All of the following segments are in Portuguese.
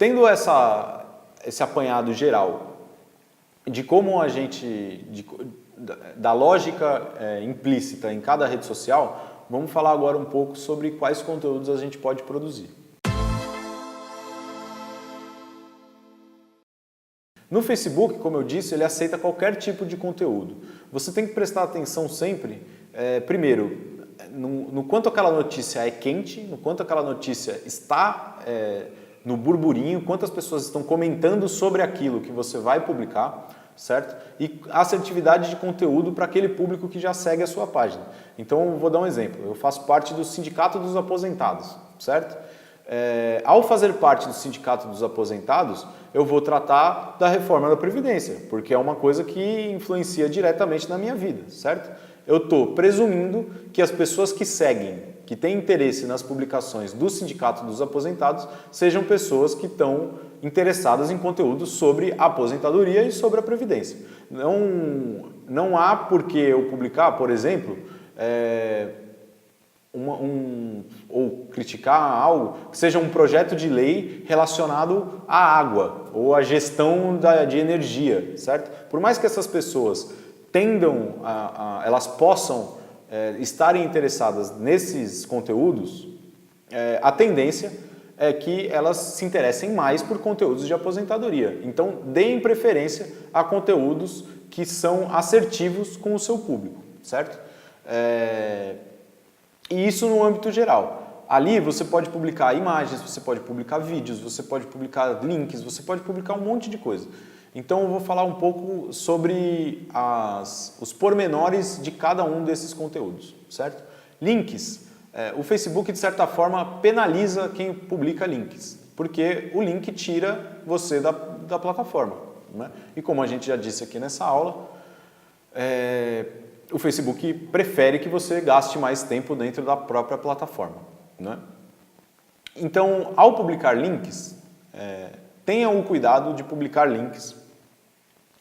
Tendo esse apanhado geral de como a gente, da lógica implícita em cada rede social, vamos falar agora um pouco sobre quais conteúdos a gente pode produzir. No Facebook, como eu disse, ele aceita qualquer tipo de conteúdo. Você tem que prestar atenção sempre, primeiro, no quanto aquela notícia é quente, no quanto aquela notícia está no burburinho, quantas pessoas estão comentando sobre aquilo que você vai publicar, certo? E a assertividade de conteúdo para aquele público que já segue a sua página. Então, eu vou dar um exemplo. Eu faço parte do Sindicato dos Aposentados, certo? Ao fazer parte do Sindicato dos Aposentados, eu vou tratar da reforma da Previdência, porque é uma coisa que influencia diretamente na minha vida, certo? Eu estou presumindo que as pessoas que seguem, que têm interesse nas publicações do Sindicato dos Aposentados, sejam pessoas que estão interessadas em conteúdos sobre a aposentadoria e sobre a Previdência. Não há por que eu publicar, por exemplo, ou criticar algo que seja um projeto de lei relacionado à água ou à gestão de energia, certo? Por mais que essas pessoas elas possam estarem interessadas nesses conteúdos, a tendência é que elas se interessem mais por conteúdos de aposentadoria. Então, deem preferência a conteúdos que são assertivos com o seu público, certo? E isso no âmbito geral. Ali você pode publicar imagens, você pode publicar vídeos, você pode publicar links, você pode publicar um monte de coisa. Então eu vou falar um pouco sobre os pormenores de cada um desses conteúdos, certo? Links. O Facebook, de certa forma, penaliza quem publica links, porque o link tira você da plataforma, né? E como a gente já disse aqui nessa aula, o Facebook prefere que você gaste mais tempo dentro da própria plataforma, né? Então, ao publicar links, tenham o cuidado de publicar links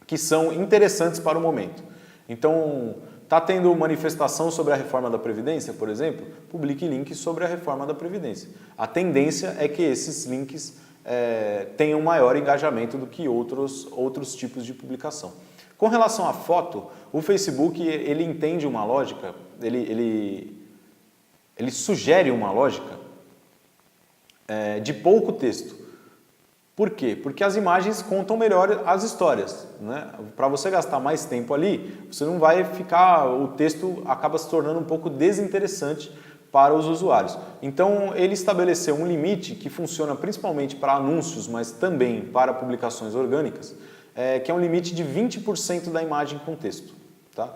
que são interessantes para o momento. Então, está tendo manifestação sobre a reforma da Previdência, por exemplo? Publique links sobre a reforma da Previdência. A tendência é que esses links tenham maior engajamento do que outros tipos de publicação. Com relação à foto, o Facebook ele entende uma lógica, ele sugere uma lógica de pouco texto. Por quê? Porque as imagens contam melhor as histórias, né? Para você gastar mais tempo ali, você não vai o texto acaba se tornando um pouco desinteressante para os usuários. Então, ele estabeleceu um limite que funciona principalmente para anúncios, mas também para publicações orgânicas, que é um limite de 20% da imagem com texto. Tá?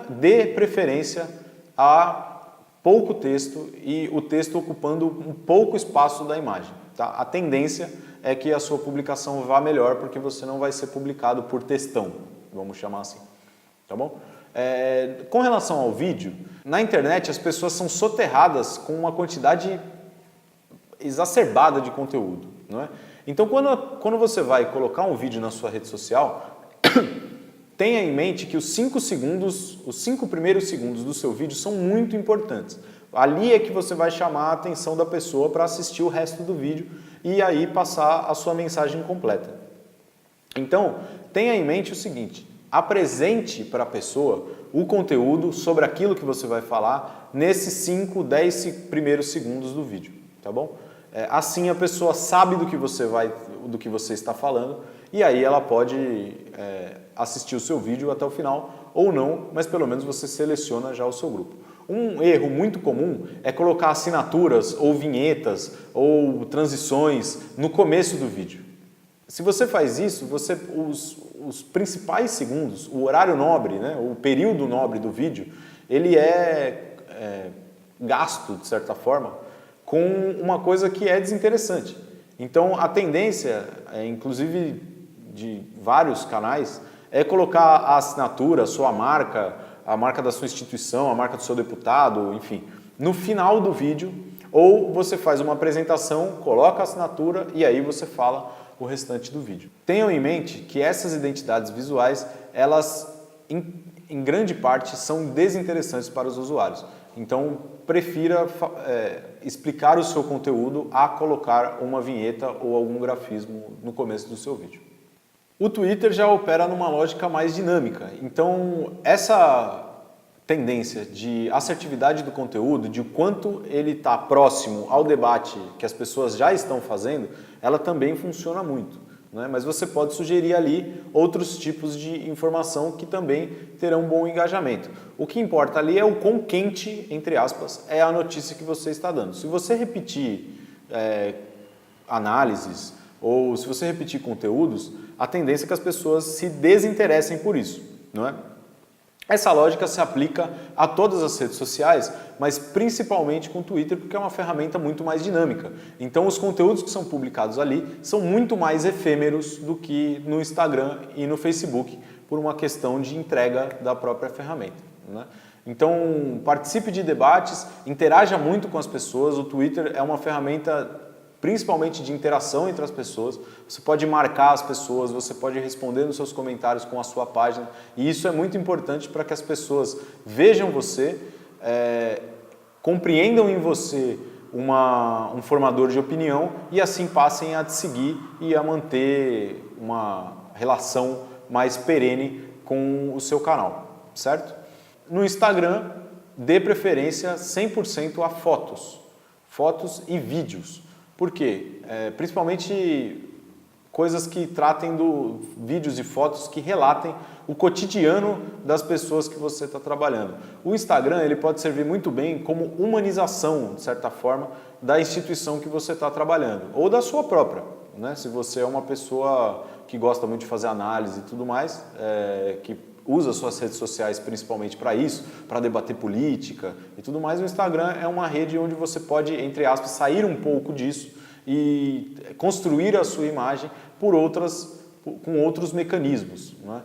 Dê preferência a pouco texto e o texto ocupando um pouco espaço da imagem. Tá? A tendência é que a sua publicação vá melhor porque você não vai ser publicado por textão, vamos chamar assim. Tá bom? Com relação ao vídeo, na internet as pessoas são soterradas com uma quantidade exacerbada de conteúdo, não é? Então, quando você vai colocar um vídeo na sua rede social, tenha em mente que os 5 primeiros segundos do seu vídeo são muito importantes. Ali é que você vai chamar a atenção da pessoa para assistir o resto do vídeo e aí passar a sua mensagem completa. Então, tenha em mente o seguinte: apresente para a pessoa o conteúdo sobre aquilo que você vai falar nesses 5, 10 primeiros segundos do vídeo, tá bom? Assim a pessoa sabe do que você está falando e aí ela pode assistir o seu vídeo até o final ou não, mas pelo menos você seleciona já o seu grupo. Um erro muito comum é colocar assinaturas ou vinhetas ou transições no começo do vídeo. Se você faz isso, os principais segundos, o horário nobre, né, o período nobre do vídeo, ele gasto, de certa forma, com uma coisa que é desinteressante. Então, a tendência, inclusive de vários canais, é colocar a assinatura, a sua marca, a marca da sua instituição, a marca do seu deputado, enfim, no final do vídeo, ou você faz uma apresentação, coloca a assinatura e aí você fala o restante do vídeo. Tenham em mente que essas identidades visuais, elas, em grande parte, são desinteressantes para os usuários. Então, prefira explicar o seu conteúdo a colocar uma vinheta ou algum grafismo no começo do seu vídeo. O Twitter já opera numa lógica mais dinâmica, então essa tendência de assertividade do conteúdo, de quanto ele está próximo ao debate que as pessoas já estão fazendo, ela também funciona muito, né? Mas você pode sugerir ali outros tipos de informação que também terão bom engajamento. O que importa ali é o quão quente, entre aspas, é a notícia que você está dando. Se você repetir análises ou se você repetir conteúdos, a tendência é que as pessoas se desinteressem por isso, não é? Essa lógica se aplica a todas as redes sociais, mas principalmente com o Twitter, porque é uma ferramenta muito mais dinâmica. Então os conteúdos que são publicados ali são muito mais efêmeros do que no Instagram e no Facebook, por uma questão de entrega da própria ferramenta, né? Então participe de debates, interaja muito com as pessoas. O Twitter é uma ferramenta principalmente de interação entre as pessoas. Você pode marcar as pessoas, você pode responder nos seus comentários com a sua página, e isso é muito importante para que as pessoas vejam você, compreendam em você um formador de opinião e assim passem a te seguir e a manter uma relação mais perene com o seu canal, certo? No Instagram, dê preferência 100% a fotos e vídeos. Por quê? Principalmente coisas que tratem vídeos e fotos que relatem o cotidiano das pessoas que você está trabalhando. O Instagram ele pode servir muito bem como humanização, de certa forma, da instituição que você está trabalhando, ou da sua própria, né? Se você é uma pessoa que gosta muito de fazer análise e tudo mais, que usa suas redes sociais principalmente para isso, para debater política e tudo mais, o Instagram é uma rede onde você pode, entre aspas, sair um pouco disso e construir a sua imagem com outros mecanismos, né?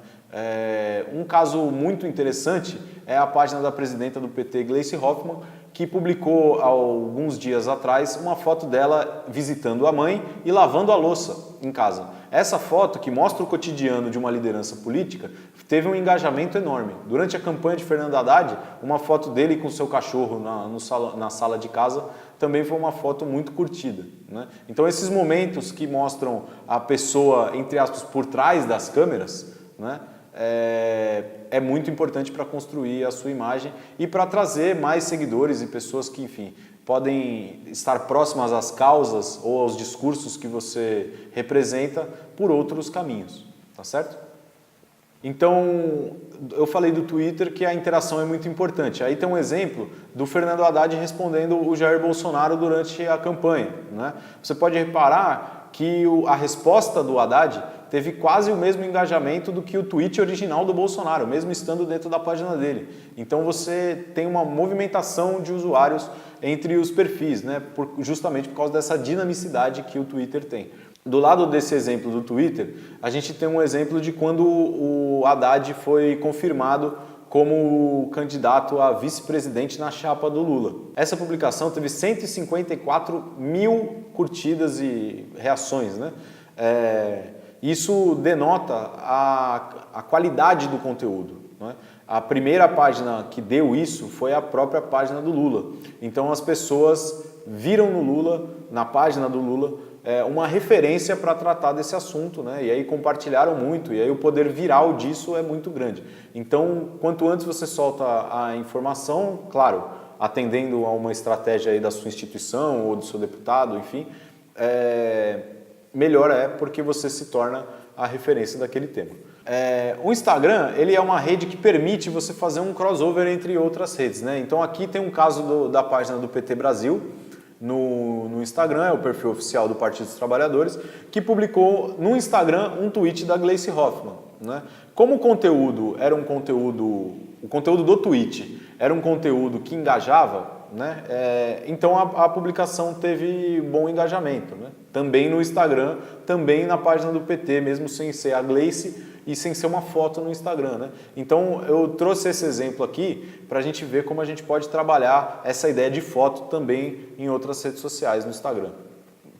Um caso muito interessante é a página da presidenta do PT, Gleisi Hoffmann, que publicou há alguns dias atrás uma foto dela visitando a mãe e lavando a louça em casa. Essa foto, que mostra o cotidiano de uma liderança política, teve um engajamento enorme. Durante a campanha de Fernando Haddad, uma foto dele com seu cachorro na sala de casa também foi uma foto muito curtida, né? Então esses momentos que mostram a pessoa, entre aspas, por trás das câmeras, né, é muito importante para construir a sua imagem e para trazer mais seguidores e pessoas que, enfim, podem estar próximas às causas ou aos discursos que você representa por outros caminhos, tá certo? Então, eu falei do Twitter que a interação é muito importante. Aí tem um exemplo do Fernando Haddad respondendo o Jair Bolsonaro durante a campanha, né? Você pode reparar que a resposta do Haddad teve quase o mesmo engajamento do que o tweet original do Bolsonaro, mesmo estando dentro da página dele. Então você tem uma movimentação de usuários entre os perfis, né? Justamente por causa dessa dinamicidade que o Twitter tem. Do lado desse exemplo do Twitter, a gente tem um exemplo de quando o Haddad foi confirmado como candidato a vice-presidente na chapa do Lula. Essa publicação teve 154 mil curtidas e reações, né? Isso denota a qualidade do conteúdo, né? A primeira página que deu isso foi a própria página do Lula. Então as pessoas viram no Lula, na página do Lula, uma referência para tratar desse assunto, né? E aí compartilharam muito, e aí o poder viral disso é muito grande. Então, quanto antes você solta a informação, claro, atendendo a uma estratégia aí da sua instituição ou do seu deputado, enfim, melhor porque você se torna a referência daquele tema. O Instagram, ele é uma rede que permite você fazer um crossover entre outras redes, né? Então aqui tem um caso da página do PT Brasil, no Instagram, é o perfil oficial do Partido dos Trabalhadores, que publicou no Instagram um tweet da Gleisi Hoffmann, né? Como o conteúdo era o conteúdo do tweet era um conteúdo que engajava, né? Então a publicação teve bom engajamento, né? Também no Instagram, também na página do PT, mesmo sem ser a Gleisi e sem ser uma foto no Instagram, né? Então eu trouxe esse exemplo aqui para a gente ver como a gente pode trabalhar essa ideia de foto também em outras redes sociais no Instagram,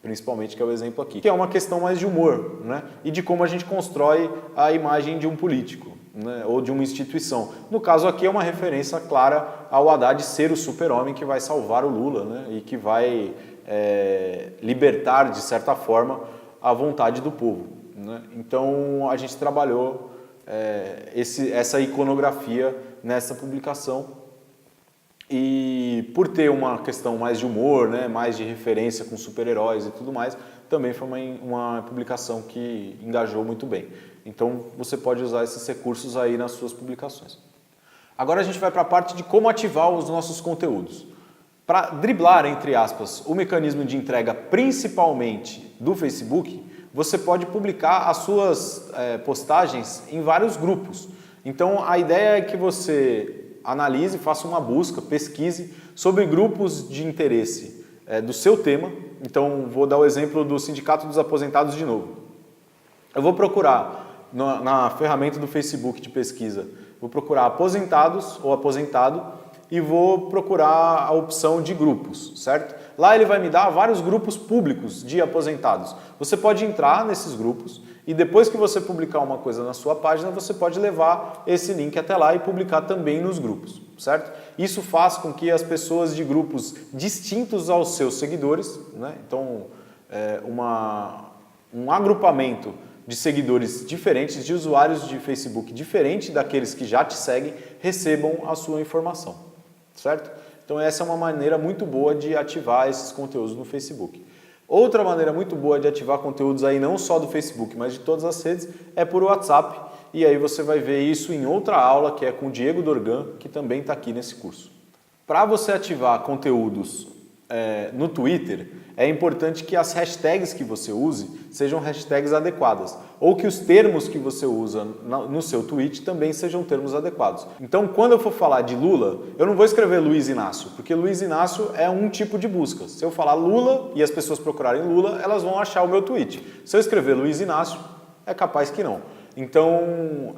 principalmente, que é o exemplo aqui, que é uma questão mais de humor, né? E de como a gente constrói a imagem de um político. né, ou de uma instituição. No caso aqui é uma referência clara ao Haddad ser o super-homem que vai salvar o Lula, né, e que vai libertar, de certa forma, a vontade do povo, né? Então a gente trabalhou essa iconografia nessa publicação e por ter uma questão mais de humor, né, mais de referência com super-heróis e tudo mais, também foi uma publicação que engajou muito bem. Então você pode usar esses recursos aí nas suas publicações. Agora a gente vai para a parte de como ativar os nossos conteúdos. Para driblar, entre aspas, o mecanismo de entrega principalmente do Facebook, você pode publicar as suas postagens em vários grupos. Então a ideia é que você analise, faça uma busca, pesquise sobre grupos de interesse do seu tema. Então vou dar o exemplo do Sindicato dos Aposentados de novo. Eu vou procurar na ferramenta do Facebook de pesquisa, vou procurar aposentados ou aposentado e vou procurar a opção de grupos, certo? Lá ele vai me dar vários grupos públicos de aposentados. Você pode entrar nesses grupos e depois que você publicar uma coisa na sua página, você pode levar esse link até lá e publicar também nos grupos, certo? Isso faz com que as pessoas de grupos distintos aos seus seguidores, né? Então, um agrupamento de seguidores diferentes, de usuários de Facebook diferente daqueles que já te seguem, recebam a sua informação, certo? Então essa é uma maneira muito boa de ativar esses conteúdos no Facebook. Outra maneira muito boa de ativar conteúdos aí não só do Facebook, mas de todas as redes, é por WhatsApp. E aí você vai ver isso em outra aula, que é com o Diego Dorgan, que também está aqui nesse curso. Para você ativar conteúdos no Twitter, é importante que as hashtags que você use sejam hashtags adequadas, ou que os termos que você usa no seu tweet também sejam termos adequados. Então, quando eu for falar de Lula, eu não vou escrever Luiz Inácio, porque Luiz Inácio é um tipo de busca. Se eu falar Lula e as pessoas procurarem Lula, elas vão achar o meu tweet. Se eu escrever Luiz Inácio, é capaz que não. Então,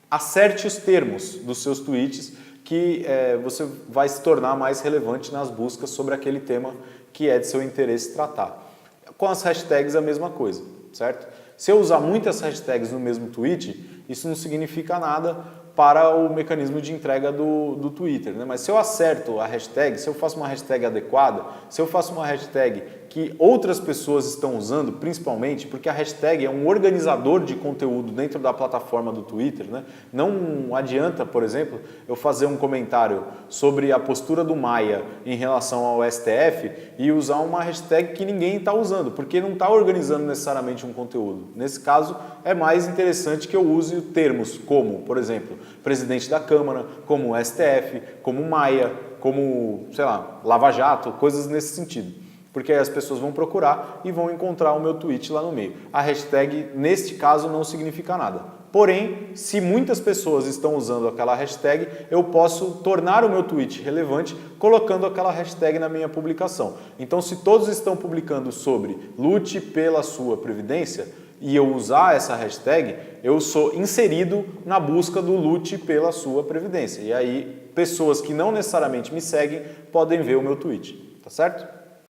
acerte os termos dos seus tweets, que você vai se tornar mais relevante nas buscas sobre aquele tema que é de seu interesse tratar. Com as hashtags a mesma coisa, certo? Se eu usar muitas hashtags no mesmo tweet, isso não significa nada para o mecanismo de entrega do Twitter, né? Mas se eu acerto a hashtag, se eu faço uma hashtag adequada, se eu faço uma hashtag que outras pessoas estão usando, principalmente, porque a hashtag é um organizador de conteúdo dentro da plataforma do Twitter, né? Não adianta, por exemplo, eu fazer um comentário sobre a postura do Maia em relação ao STF e usar uma hashtag que ninguém está usando, porque não está organizando necessariamente um conteúdo. Nesse caso, é mais interessante que eu use termos como, por exemplo, presidente da Câmara, como STF, como Maia, como, sei lá, Lava Jato, coisas nesse sentido. Porque aí as pessoas vão procurar e vão encontrar o meu tweet lá no meio. A hashtag, neste caso, não significa nada. Porém, se muitas pessoas estão usando aquela hashtag, eu posso tornar o meu tweet relevante colocando aquela hashtag na minha publicação. Então, se todos estão publicando sobre lute pela sua previdência e eu usar essa hashtag, eu sou inserido na busca do lute pela sua previdência. E aí, pessoas que não necessariamente me seguem podem ver o meu tweet. Tá certo?